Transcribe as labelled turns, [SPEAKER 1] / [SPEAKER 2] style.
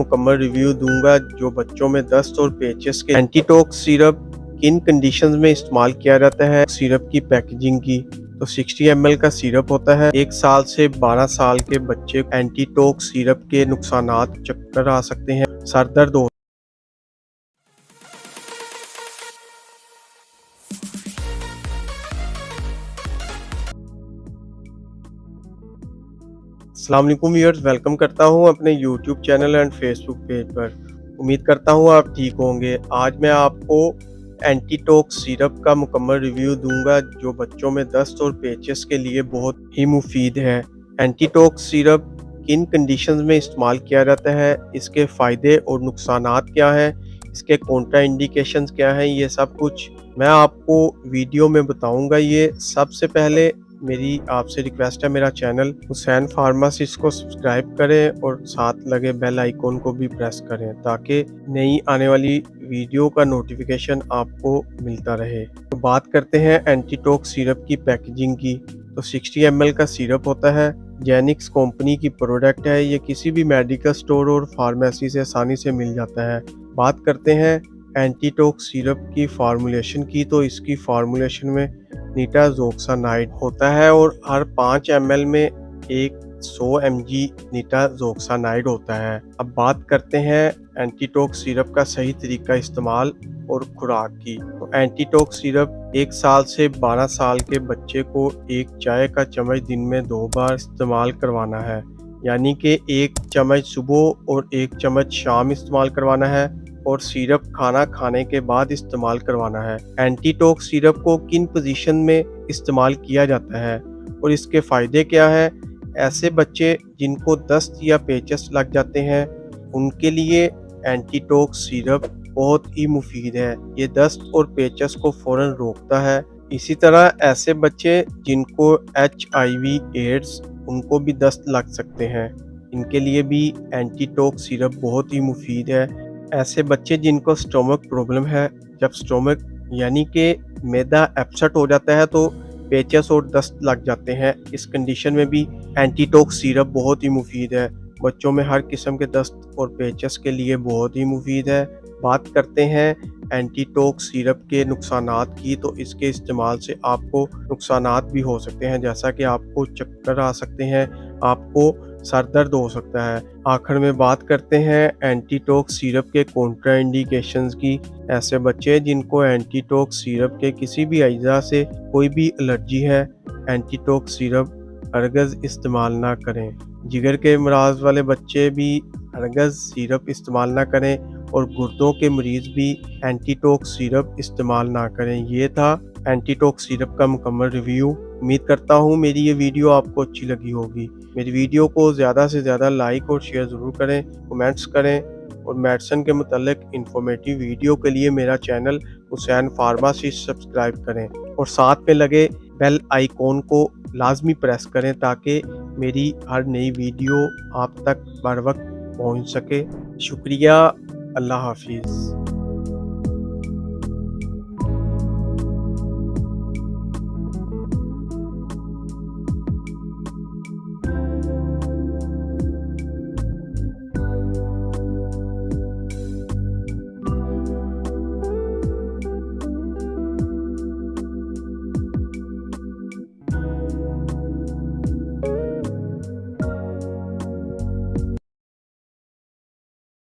[SPEAKER 1] मुकम्मल रिव्यू दूंगा जो बच्चों में दस्त और पेचिश के एंटीटॉक्स सिरप किन कंडीशंस में इस्तेमाल किया जाता है। सिरप की पैकेजिंग की तो 60 ml का सिरप होता है। 1 साल से 12 साल के बच्चे एंटीटॉक्स सिरप के नुकसानात चक्कर आ सकते हैं, सर दर्द हो। अस्सलाम वालेकुम व्यूअर्स, वेलकम करता हूं अपने YouTube channel and Facebook page पर। उम्मीद करता हूं आप ठीक होंगे। आज मैं आपको एंटीटॉक्स सिरप का मुकम्मल रिव्यू दूंगा जो बच्चों में दस्त और पेचिश के लिए बहुत ही मुफीद है। एंटीटॉक्स सिरप किन कंडीशंस में इस्तेमाल किया जाता है, इसके फ़ायदे और नुकसानात क्या हैं, इसके कॉन्ट्रा इंडिकेशंस क्या हैं, ये सब कुछ मैं आपको वीडियो में बताऊंगा। ये सबसे पहले मेरी आपसे रिक्वेस्ट है, मेरा चैनल हुसैन फार्मासिस्ट को सब्सक्राइब करें और साथ लगे बेल आइकॉन को भी प्रेस करें ताकि नई आने वाली वीडियो का नोटिफिकेशन आपको मिलता रहे। तो बात करते हैं एंटीटॉक्स सिरप की पैकेजिंग की। तो 60 ml का सिरप होता है, जेनिक्स कंपनी की प्रोडक्ट है। ये किसी भी मेडिकल स्टोर और फार्मेसी से आसानी से मिल जाता है। बात करते हैं एंटीटॉक्स सिरप की फार्मूलेशन की। तो इसकी फार्मूलेशन में नीटाजोक्सानाइड होता है और हर 5 ml में एक 100 mg नीटाजोक्सानाइड होता है। अब बात करते हैं एंटीटॉक्स सिरप का सही तरीका इस्तेमाल और खुराक की। तो एंटीटॉक्स सिरप 1 साल से 12 साल के बच्चे को एक चाय का चम्मच दिन में 2 बार इस्तेमाल करवाना है, यानी कि 1 चम्मच सुबह और 1 चम्मच शाम इस्तेमाल करवाना है और सिरप खाना खाने के बाद इस्तेमाल करवाना है। एंटीटॉक्स सिरप को किन पोजीशन में इस्तेमाल किया जाता है और इसके फ़ायदे क्या हैं। ऐसे बच्चे जिनको दस्त या पेचिश लग जाते हैं उनके लिए एंटीटॉक्स सिरप बहुत ही मुफीद है। ये दस्त और पेचिश को फ़ौरन रोकता है। इसी तरह ऐसे बच्चे जिनको HIV एड्स उनको भी दस्त लग सकते हैं, इनके लिए भी एंटीटॉक्स सिरप बहुत ही मुफीद है। ऐसे बच्चे जिनको स्टोमक प्रॉब्लम है, जब स्टोमक यानी कि मैदा अपसेट हो जाता है तो पेचिश और दस्त लग जाते हैं, इस कंडीशन में भी एंटीटॉक्स सिरप बहुत ही मुफीद है। बच्चों में हर किस्म के दस्त और पेचिश के लिए बहुत ही मुफीद है। बात करते हैं एंटीटॉक्स सिरप के नुकसानात की। तो इसके इस्तेमाल से आपको नुकसानात भी हो सकते हैं, जैसा कि आपको चक्कर आ सकते हैं, आपको सर दर्द हो सकता है। आखिर में बात करते हैं एंटीटॉक्स सिरप के कॉन्ट्रा इंडिकेशंस की। ऐसे बच्चे जिनको एंटीटॉक्स सिरप के किसी भी अज्जा से कोई भी एलर्जी है, एंटीटॉक्स सिरप हरगज़ इस्तेमाल ना करें। जिगर के मराज वाले बच्चे भी हरगज़ सिरप इस्तेमाल ना करें और गुर्दों के मरीज़ भी एंटीटॉक्स सिरप इस्तेमाल ना करें। ये था एंटीटॉक्स सिरप का मुकम्मल रिव्यू। उम्मीद करता हूँ मेरी ये वीडियो आपको अच्छी लगी होगी। मेरी वीडियो को ज़्यादा से ज़्यादा लाइक और शेयर ज़रूर करें, कमेंट्स करें और मेडिसिन के मुतालिक इंफॉर्मेटिव वीडियो के लिए मेरा चैनल हुसैन फार्मासिस्ट सब्सक्राइब करें और साथ में लगे बेल आइकॉन को लाजमी प्रेस करें ताकि मेरी हर नई वीडियो आप तक बर वक्त पहुँच सके। शुक्रिया, अल्लाह हाफिज़।